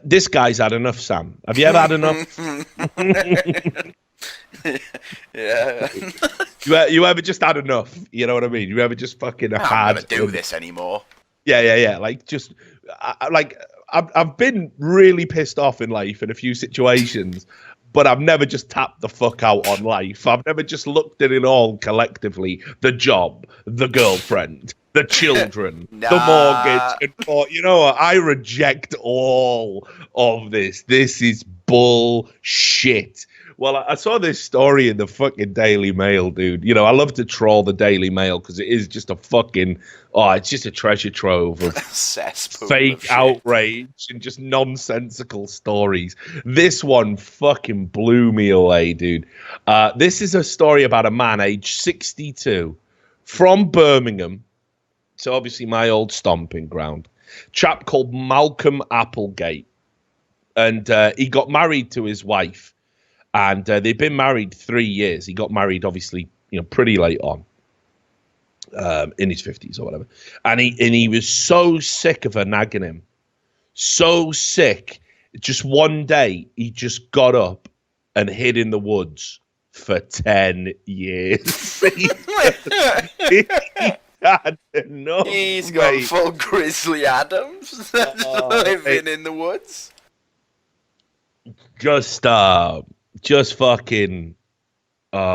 This guy's had enough, Sam. Have you ever had enough? Yeah. You ever just had enough? You know what I mean? You ever just fucking I'm had? not gonna do this anymore. Yeah. Like just, I've been really pissed off in life in a few situations, but I've never just tapped the fuck out on life. I've never just looked at it all collectively: the job, the girlfriend, the children, the mortgage, and thought, you know what? I reject all of this. This is bullshit. Well, I saw this story in the fucking Daily Mail, dude. You know, I love to troll the Daily Mail because it is just a fucking, it's just a treasure trove of fake outrage and just nonsensical stories. This one fucking blew me away, dude. This is a story about a man aged 62 from Birmingham. So obviously my old stomping ground. Chap called Malcolm Applegate. And he got married to his wife. And they've been married 3 years. He got married, obviously, pretty late on, in his 50s or whatever. And he was so sick of her nagging him, so sick. Just one day, he just got up and hid in the woods for 10 years. He had enough. He's got full Grizzly Adams living in the woods. Just fucking,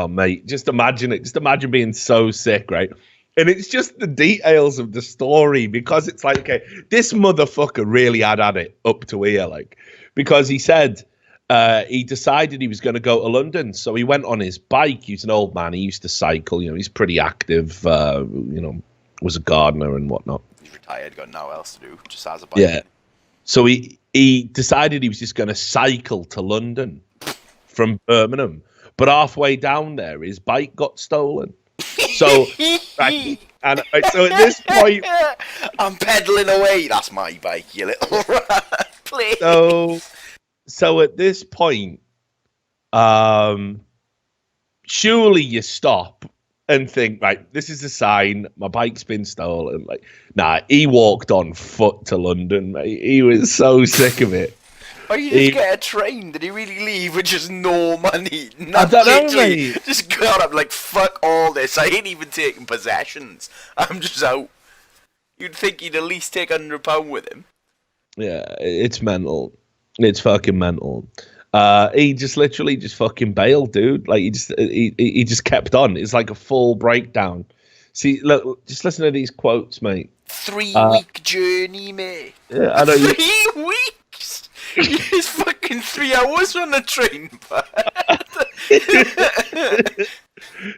mate, just imagine it. Just imagine being so sick, right? And it's just the details of the story, because it's like, okay, this motherfucker really had it up to here, like, because he said he decided he was going to go to London. So he went on his bike. He's an old man. He used to cycle, he's pretty active, was a gardener and whatnot. He's retired, got no else to do, just has a bike. Yeah. So he decided he was just going to cycle to London from Birmingham, but halfway down there, his bike got stolen. So, right, so at this point, I'm pedaling away. That's my bike, you little rat. Please. So at this point, surely you stop and think, right, this is a sign. My bike's been stolen. Like, nah, he walked on foot to London, mate. He was so sick of it. Or you just get a train? Did he really leave with just no money? I don't know, mate. Just got up like, fuck all this. I ain't even taking possessions. I'm just out. You'd think he'd at least take £100 with him. Yeah, it's mental. It's fucking mental. He just literally just fucking bailed, dude. Like, he just kept on. It's like a full breakdown. See, look, just listen to these quotes, mate. 3-week journey, mate. Yeah, I know. 3 weeks? It's fucking 3 hours on the train,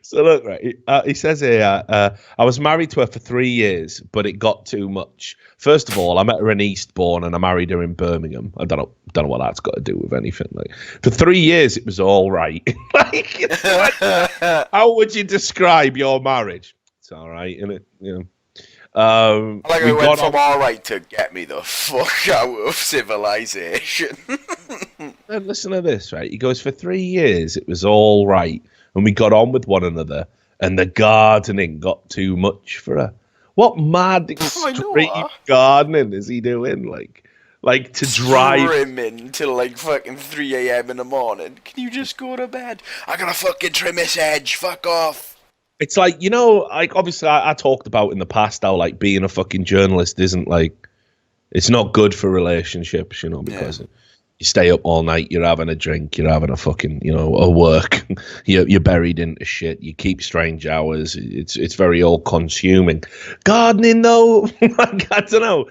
So look, right, he says here, I was married to her for 3 years, but it got too much. First of all, I met her in Eastbourne and I married her in Birmingham. I don't know what that's got to do with anything. Like, for 3 years, it was all right. Like, how would you describe your marriage? It's all right, isn't it? Like, I went from all right to get me the fuck out of civilization. Listen to this, right? He goes, for 3 years, it was all right, and we got on with one another, and the gardening got too much for her. What mad extreme gardening is he doing? Like to drive trimming till like fucking 3 a.m. in the morning. Can you just go to bed? I gotta fucking trim this edge. Fuck off. It's like, like, obviously I talked about in the past how, like, being a fucking journalist isn't, like, it's not good for relationships, because you stay up all night, you're having a drink, you're having a fucking, a work, you're buried into shit, you keep strange hours, it's very all-consuming. Gardening, though, like, I don't know,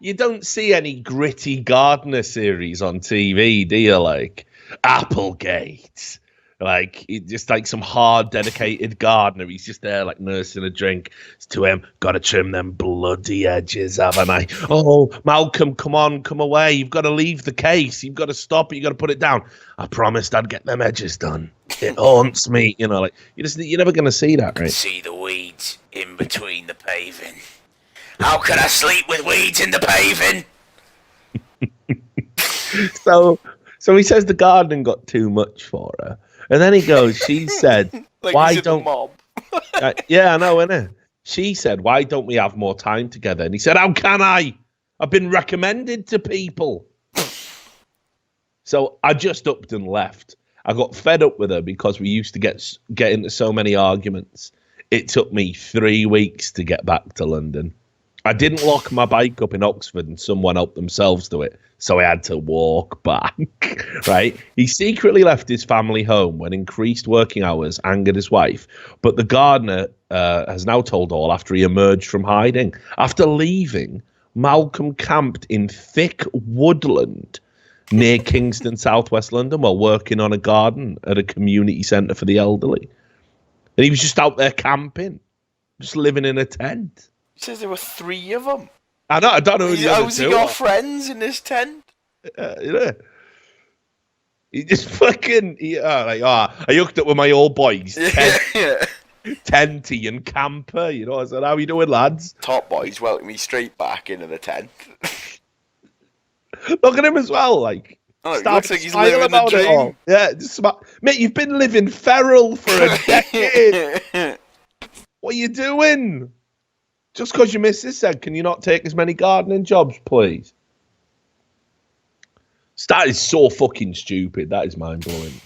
you don't see any gritty gardener series on TV, do you? Like, Applegate. Like, just like some hard, dedicated gardener. He's just there, like, nursing a drink. It's to him, gotta trim them bloody edges, haven't I? Oh, Malcolm, come on, come away. You've got to leave the case. You've got to stop it. You've got to put it down. I promised I'd get them edges done. It haunts me. Like, you're never going to see that, right? See the weeds in between the paving. How can I sleep with weeds in the paving? So he says the gardening got too much for her. And then he goes, she said, like, why don't... mob. Yeah, I know, innit? She said, why don't we have more time together? And he said, how can I? I've been recommended to people. So I just upped and left. I got fed up with her because we used to get into so many arguments. It took me 3 weeks to get back to London. I didn't lock my bike up in Oxford and someone helped themselves to it, so I had to walk back, right? He secretly left his family home when increased working hours angered his wife, but the gardener has now told all after he emerged from hiding. After leaving, Malcolm camped in thick woodland near Kingston, southwest London, while working on a garden at a community centre for the elderly. And he was just out there camping, just living in a tent. He says there were 3 of them. I don't know who the other How's two he got are. friends in his tent? He just fucking... I hooked up with my old boys, Yeah. Tenty and Camper, you know. I said, how you doing, lads? Top boys welcome me straight back into the tent. Look at him as well, like... Oh, it start looks like he's smile living the about it all. dream. Yeah, just mate, you've been living feral for a decade. What are you doing? Just because your missus said, can you not take as many gardening jobs, please? That is so fucking stupid. That is mind-blowing.